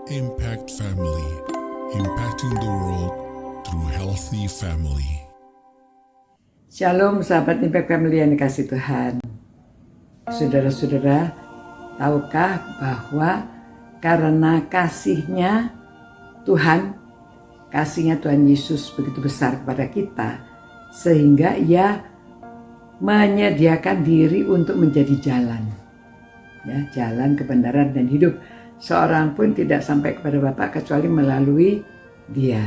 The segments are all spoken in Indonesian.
Impact Family, impacting the world through healthy family. Shalom sahabat Impact Family yang dikasih Tuhan. Saudara-saudara, tahukah bahwa karena kasihnya Tuhan Yesus begitu besar kepada kita, sehingga Ia menyediakan diri untuk menjadi jalan, ya, jalan kebenaran dan hidup. Seorang pun tidak sampai kepada Bapa kecuali melalui Dia.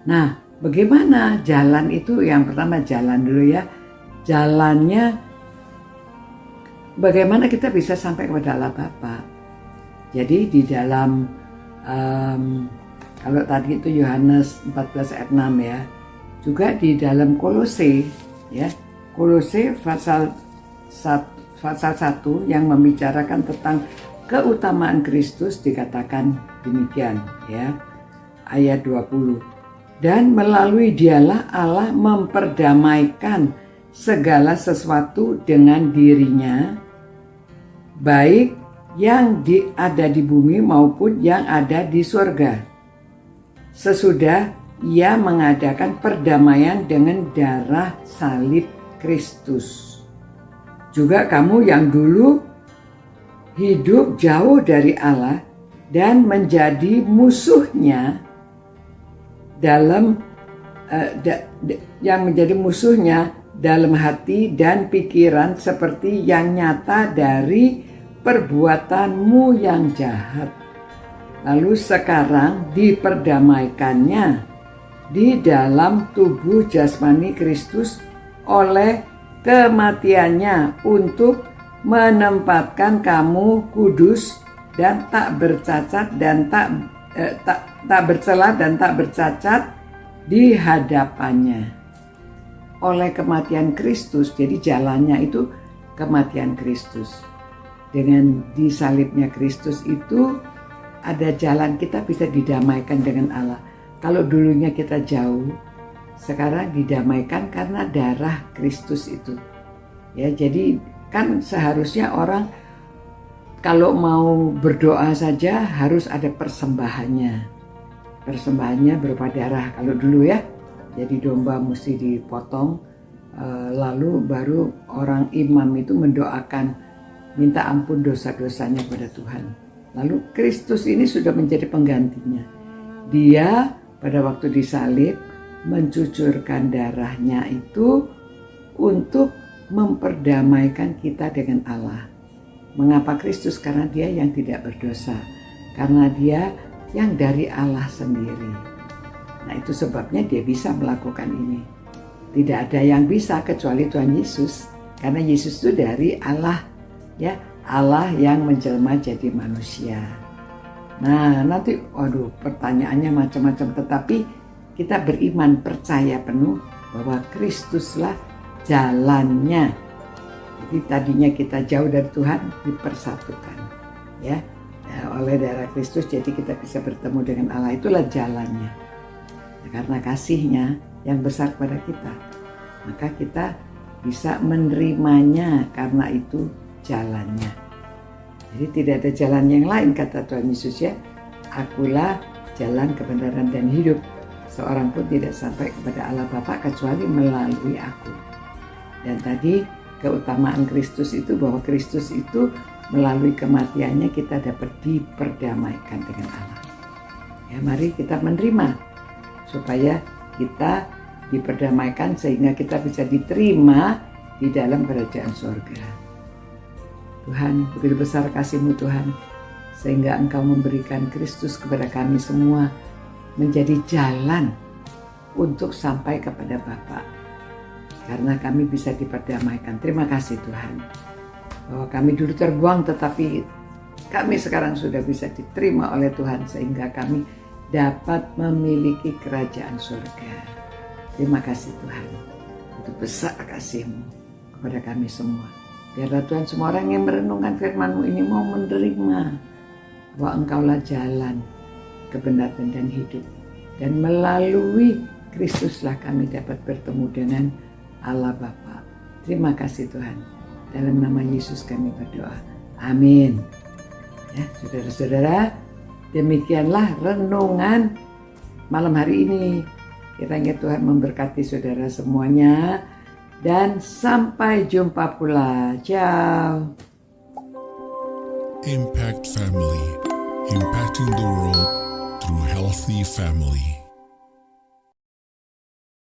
Nah, bagaimana jalan itu? Yang pertama jalan dulu ya. Jalannya bagaimana kita bisa sampai kepada Allah Bapa. Jadi di dalam kalau tadi itu Yohanes 14 ayat 6 ya. Juga di dalam Kolose ya. Kolose pasal 1 yang membicarakan tentang keutamaan Kristus dikatakan demikian ya. Ayat 20. Dan melalui Dialah Allah memperdamaikan segala sesuatu dengan dirinya, baik yang ada di bumi maupun yang ada di surga. Sesudah Ia mengadakan perdamaian dengan darah salib Kristus. Juga kamu yang dulu hidup jauh dari Allah dan menjadi musuhnya yang menjadi musuhnya dalam hati dan pikiran seperti yang nyata dari perbuatanmu yang jahat. Lalu sekarang diperdamaikannya di dalam tubuh jasmani Kristus oleh kematiannya untuk menempatkan kamu kudus dan tak bercacat dan tak bercela dan tak bercacat di hadapannya. Oleh kematian Kristus, jadi jalannya itu kematian Kristus. Dengan disalibnya Kristus itu ada jalan kita bisa didamaikan dengan Allah. Kalau dulunya kita jauh, sekarang didamaikan karena darah Kristus itu. Ya, jadi kan seharusnya orang kalau mau berdoa saja harus ada persembahannya. Persembahannya berupa darah kalau dulu ya. Jadi domba mesti dipotong, lalu baru orang imam itu mendoakan minta ampun dosa-dosanya kepada Tuhan. Lalu Kristus ini sudah menjadi penggantinya. Dia pada waktu disalib mencucurkan darahnya itu untuk memperdamaikan kita dengan Allah. Mengapa Kristus? Karena Dia yang tidak berdosa, karena Dia yang dari Allah sendiri. Nah, itu sebabnya Dia bisa melakukan ini. Tidak ada yang bisa kecuali Tuhan Yesus, karena Yesus itu dari Allah, ya, Allah yang menjelma jadi manusia. Nah, nanti pertanyaannya macam-macam, tetapi kita beriman, percaya penuh bahwa Kristuslah jalannya. Jadi tadinya kita jauh dari Tuhan dipersatukan ya, oleh darah Kristus, jadi kita bisa bertemu dengan Allah. Itulah jalannya. Nah, karena kasihnya yang besar kepada kita, maka kita bisa menerimanya, karena itu jalannya. Jadi tidak ada jalan yang lain, kata Tuhan Yesus ya. Akulah jalan kebenaran dan hidup. Seorang pun tidak sampai kepada Allah Bapa kecuali melalui aku. Dan tadi keutamaan Kristus itu bahwa Kristus itu melalui kematiannya kita dapat diperdamaikan dengan Allah. Ya, mari kita menerima supaya kita diperdamaikan sehingga kita bisa diterima di dalam kerajaan surga. Tuhan, begitu besar kasih-Mu Tuhan, sehingga Engkau memberikan Kristus kepada kami semua menjadi jalan untuk sampai kepada Bapa. Karena kami bisa diperdamaikan. Terima kasih Tuhan, bahwa kami dulu terbuang tetapi kami sekarang sudah bisa diterima oleh Tuhan, sehingga kami dapat memiliki kerajaan surga. Terima kasih Tuhan, itu besar kasih-Mu kepada kami semua. Biarlah Tuhan, semua orang yang merenungkan firman-Mu ini mau menerima bahwa Engkaulah jalan kebenaran dan hidup, dan melalui Kristuslah kami dapat bertemu dengan Allah Bapa. Terima kasih Tuhan. Dalam nama Yesus kami berdoa. Amin. Ya, saudara-saudara, Demikianlah renungan malam hari ini. Kiranya Tuhan memberkati saudara semuanya. Dan sampai jumpa pula. Ciao. Impact Family, impacting the world through healthy family.